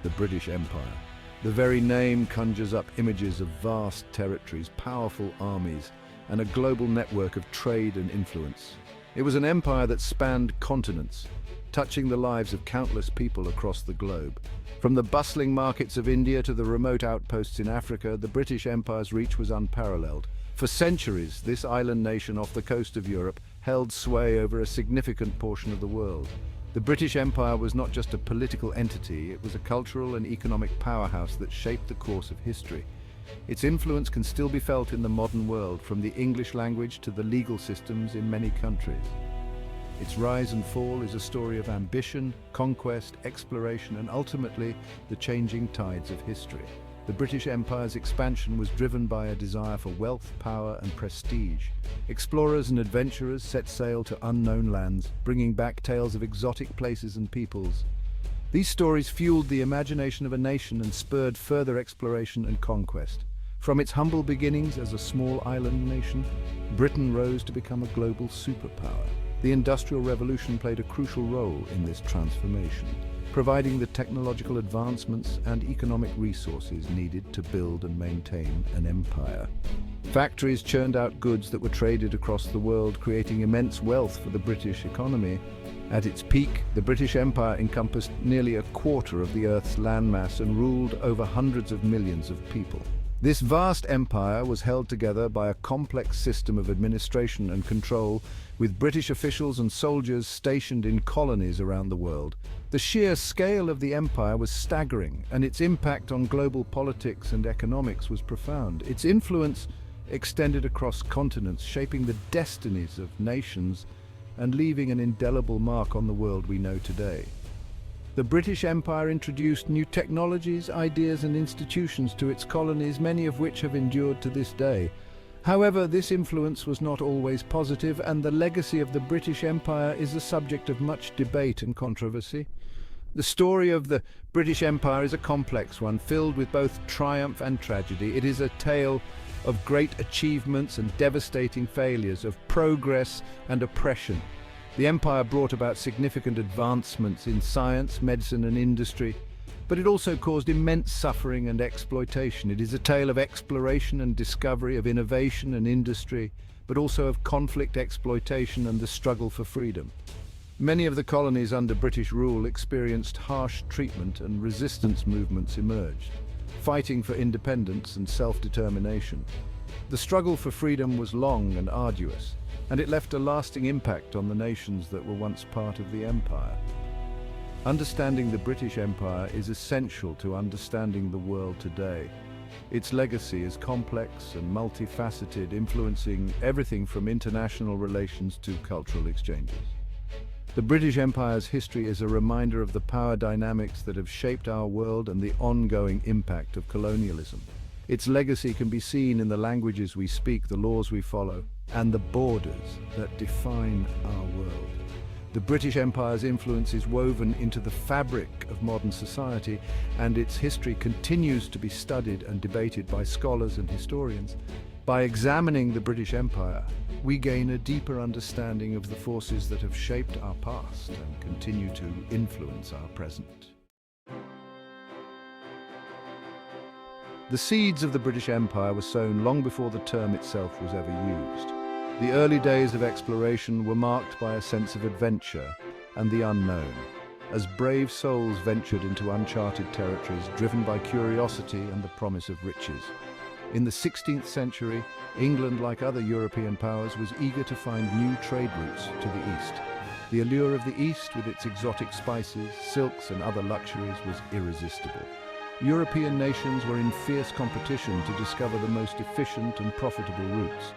the British Empire. The very name conjures up images of vast territories, powerful armies, and a global network of trade and influence. It was an empire that spanned continents, touching the lives of countless people across the globe. From the bustling markets of India to the remote outposts in Africa, the British Empire's reach was unparalleled. For centuries, this island nation off the coast of Europe held sway over a significant portion of the world. The British Empire was not just a political entity, it was a cultural and economic powerhouse that shaped the course of history. Its influence can still be felt in the modern world, from the English language to the legal systems in many countries. Its rise and fall is a story of ambition, conquest, exploration, and ultimately the changing tides of history. The British Empire's expansion was driven by a desire for wealth, power, and prestige. Explorers and adventurers set sail to unknown lands, bringing back tales of exotic places and peoples. These stories fueled the imagination of a nation and spurred further exploration and conquest. From its humble beginnings as a small island nation, Britain rose to become a global superpower. The Industrial Revolution played a crucial role in this transformation, providing the technological advancements and economic resources needed to build and maintain an empire. Factories churned out goods that were traded across the world, creating immense wealth for the British economy. At its peak, the British Empire encompassed nearly a quarter of the Earth's landmass and ruled over hundreds of millions of people. This vast empire was held together by a complex system of administration and control, with British officials and soldiers stationed in colonies around the world. The sheer scale of the empire was staggering, and its impact on global politics and economics was profound. Its influence extended across continents, shaping the destinies of nations and leaving an indelible mark on the world we know today. The British Empire introduced new technologies, ideas, and institutions to its colonies, many of which have endured to this day. However, this influence was not always positive, and the legacy of the British Empire is a subject of much debate and controversy. The story of the British Empire is a complex one, filled with both triumph and tragedy. It is a tale of great achievements and devastating failures, of progress and oppression. The empire brought about significant advancements in science, medicine, and industry, but it also caused immense suffering and exploitation. It is a tale of exploration and discovery, of innovation and industry, but also of conflict, exploitation, and the struggle for freedom. Many of the colonies under British rule experienced harsh treatment, and resistance movements emerged, fighting for independence and self-determination. The struggle for freedom was long and arduous, and it left a lasting impact on the nations that were once part of the empire. Understanding the British Empire is essential to understanding the world today. Its legacy is complex and multifaceted, influencing everything from international relations to cultural exchanges. The British Empire's history is a reminder of the power dynamics that have shaped our world and the ongoing impact of colonialism. Its legacy can be seen in the languages we speak, the laws we follow, and the borders that define our world. The British Empire's influence is woven into the fabric of modern society, and its history continues to be studied and debated by scholars and historians. By examining the British Empire, we gain a deeper understanding of the forces that have shaped our past and continue to influence our present. The seeds of the British Empire were sown long before the term itself was ever used. The early days of exploration were marked by a sense of adventure and the unknown, as brave souls ventured into uncharted territories, driven by curiosity and the promise of riches. In the 16th century, England, like other European powers, was eager to find new trade routes to the east. The allure of the East, with its exotic spices, silks, and other luxuries, was irresistible. European nations were in fierce competition to discover the most efficient and profitable routes.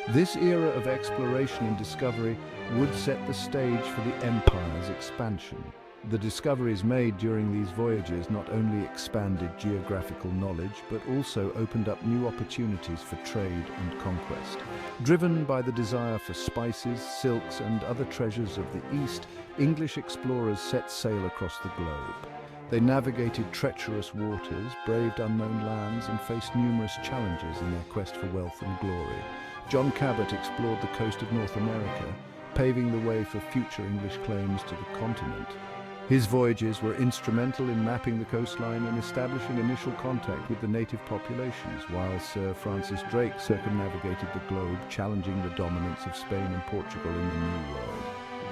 This era of exploration and discovery would set the stage for the empire's expansion. The discoveries made during these voyages not only expanded geographical knowledge, but also opened up new opportunities for trade and conquest. Driven by the desire for spices, silks, and other treasures of the East, English explorers set sail across the globe. They navigated treacherous waters, braved unknown lands, and faced numerous challenges in their quest for wealth and glory. John Cabot explored the coast of North America, paving the way for future English claims to the continent. His voyages were instrumental in mapping the coastline and establishing initial contact with the native populations, while Sir Francis Drake circumnavigated the globe, challenging the dominance of Spain and Portugal in the New World.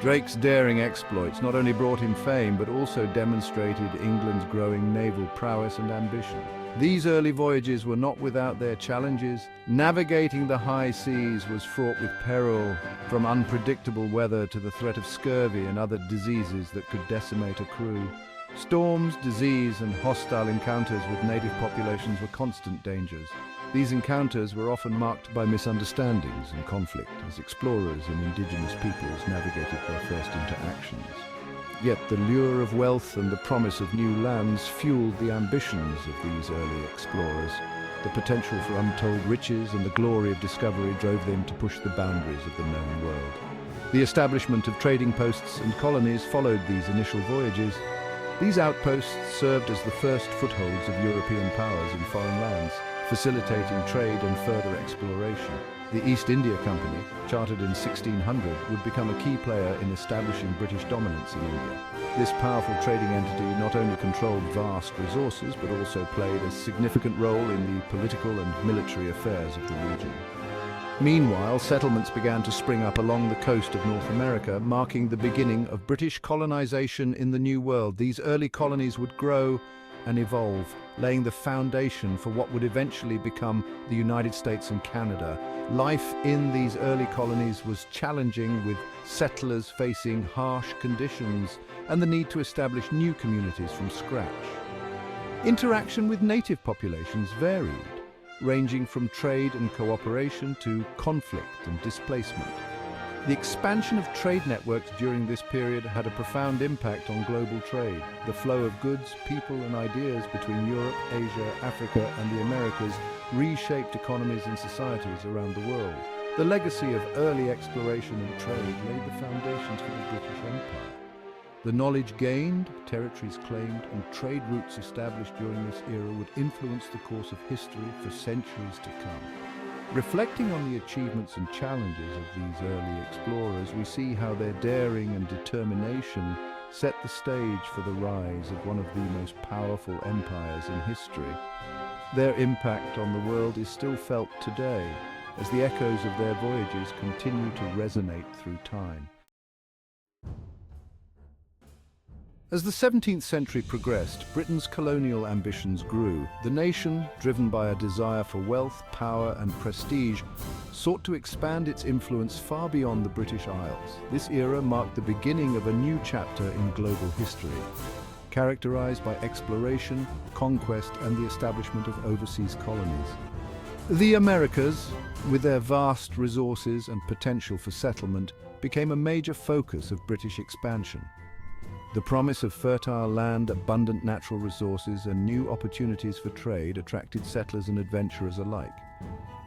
Drake's daring exploits not only brought him fame, but also demonstrated England's growing naval prowess and ambition. These early voyages were not without their challenges. Navigating the high seas was fraught with peril, from unpredictable weather to the threat of scurvy and other diseases that could decimate a crew. Storms, disease, and hostile encounters with native populations were constant dangers. These encounters were often marked by misunderstandings and conflict as explorers and indigenous peoples navigated their first interactions. Yet the lure of wealth and the promise of new lands fueled the ambitions of these early explorers. The potential for untold riches and the glory of discovery drove them to push the boundaries of the known world. The establishment of trading posts and colonies followed these initial voyages. These outposts served as the first footholds of European powers in foreign lands, facilitating trade and further exploration. The East India Company, chartered in 1600, would become a key player in establishing British dominance in India. This powerful trading entity not only controlled vast resources, but also played a significant role in the political and military affairs of the region. Meanwhile, settlements began to spring up along the coast of North America, marking the beginning of British colonization in the New World. These early colonies would grow and evolve, laying the foundation for what would eventually become the United States and Canada. Life in these early colonies was challenging, with settlers facing harsh conditions and the need to establish new communities from scratch. Interaction with native populations varied, ranging from trade and cooperation to conflict and displacement. The expansion of trade networks during this period had a profound impact on global trade. The flow of goods, people, and ideas between Europe, Asia, Africa, and the Americas reshaped economies and societies around the world. The legacy of early exploration and trade laid the foundations for the British Empire. The knowledge gained, territories claimed, and trade routes established during this era would influence the course of history for centuries to come. Reflecting on the achievements and challenges of these early explorers, we see how their daring and determination set the stage for the rise of one of the most powerful empires in history. Their impact on the world is still felt today, as the echoes of their voyages continue to resonate through time. As the 17th century progressed, Britain's colonial ambitions grew. The nation, driven by a desire for wealth, power, and prestige, sought to expand its influence far beyond the British Isles. This era marked the beginning of a new chapter in global history, characterized by exploration, conquest, and the establishment of overseas colonies. The Americas, with their vast resources and potential for settlement, became a major focus of British expansion. The promise of fertile land, abundant natural resources, and new opportunities for trade attracted settlers and adventurers alike.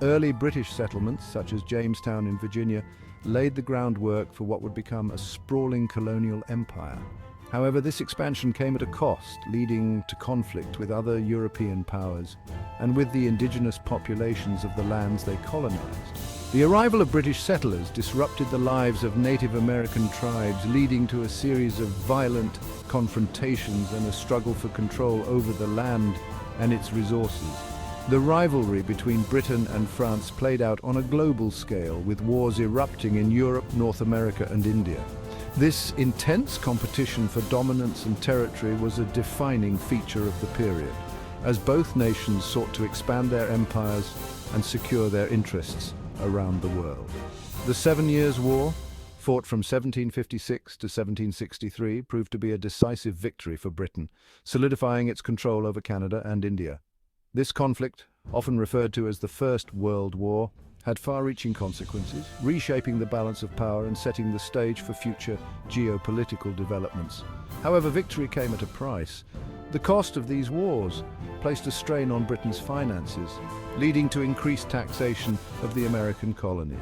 Early British settlements, such as Jamestown in Virginia, laid the groundwork for what would become a sprawling colonial empire. However, this expansion came at a cost, leading to conflict with other European powers and with the indigenous populations of the lands they colonized. The arrival of British settlers disrupted the lives of Native American tribes, leading to a series of violent confrontations and a struggle for control over the land and its resources. The rivalry between Britain and France played out on a global scale, with wars erupting in Europe, North America, and India. This intense competition for dominance and territory was a defining feature of the period, as both nations sought to expand their empires and secure their interests around the world. The 7 Years' War, fought from 1756 to 1763, proved to be a decisive victory for Britain, solidifying its control over Canada and India. This conflict, often referred to as the First World War, had far-reaching consequences, reshaping the balance of power and setting the stage for future geopolitical developments. However, victory came at a price. The cost of these wars placed a strain on Britain's finances, leading to increased taxation of the American colonies.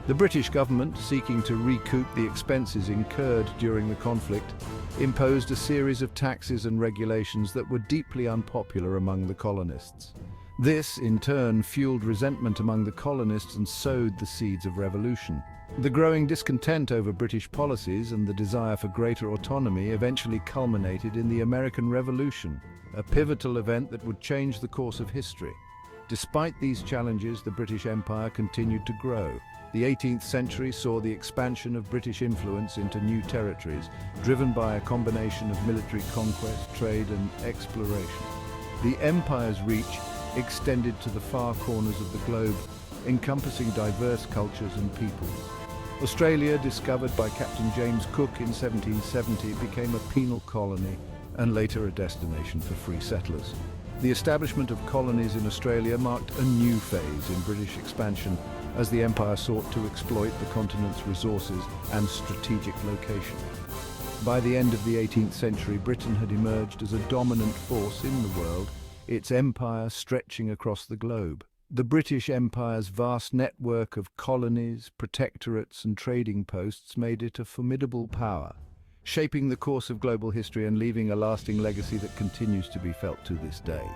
The British government, seeking to recoup the expenses incurred during the conflict, imposed a series of taxes and regulations that were deeply unpopular among the colonists. This, in turn, fueled resentment among the colonists and sowed the seeds of revolution. The growing discontent over British policies and the desire for greater autonomy eventually culminated in the American Revolution, a pivotal event that would change the course of history. Despite these challenges, the British Empire continued to grow. The 18th century saw the expansion of British influence into new territories, driven by a combination of military conquest, trade, and exploration. The empire's reach extended to the far corners of the globe, encompassing diverse cultures and peoples. Australia, discovered by Captain James Cook in 1770, became a penal colony and later a destination for free settlers. The establishment of colonies in Australia marked a new phase in British expansion as the empire sought to exploit the continent's resources and strategic location. By the end of the 18th century, Britain had emerged as a dominant force in the world, its empire stretching across the globe. The British Empire's vast network of colonies, protectorates, and trading posts made it a formidable power, shaping the course of global history and leaving a lasting legacy that continues to be felt to this day.